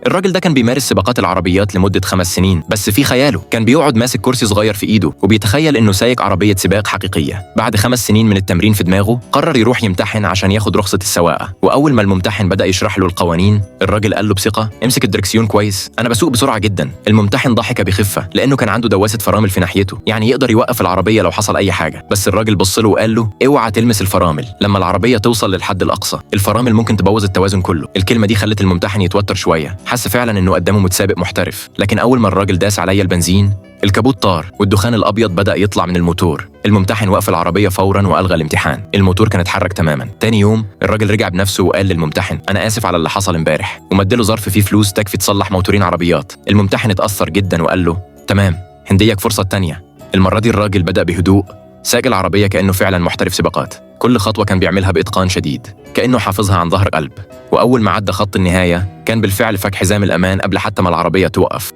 الراجل ده كان بيمارس سباقات العربيات لمدة 5 سنين، بس في خياله كان بيقعد ماسك كرسي صغير في إيده وبيتخيل إنه سايق عربية سباق حقيقية. بعد 5 سنين من التمرين في دماغه قرر يروح يمتحن عشان ياخد رخصة السواقة. وأول ما الممتحن بدأ يشرح له القوانين، الراجل قال له بثقة: امسك الدركسيون كويس، أنا بسوق بسرعة جدا. الممتحن ضحك بخفة لأنه كان عنده دواسة فرامل في ناحيته، يعني يقدر يوقف العربية لو حصل أي حاجة. بس الراجل بص له وقال له: اوعى تلمس الفرامل، لما العربية توصل للحد الأقصى الفرامل ممكن تبوظ التوازن كله. الكلمة دي خلت الممتحن يتوتر شوية، حس فعلا إنه قدامه متسابق محترف. لكن أول ما الراجل داس عليا البنزين الكابوت طار والدخان الأبيض بدأ يطلع من الموتور. الممتحن وقف العربية فورا وألغى الامتحان. الموتور كان اتحرك تماما. تاني يوم الراجل رجع بنفسه وقال للممتحن: أنا آسف على اللي حصل امبارح، ومدله ظرف فيه فلوس تكفي تصلح موتورين عربيات. الممتحن اتأثر جدا وقال له: تمام، هنديك فرصة تانية. المرة دي الراجل بدأ بهدوء ساق العربية كأنه فعلا محترف سباقات. كل خطوة كان بيعملها بإتقان شديد كأنه حافظها عن ظهر قلب. وأول ما عدى خط النهاية كان بالفعل فك حزام الأمان قبل حتى ما العربية توقف.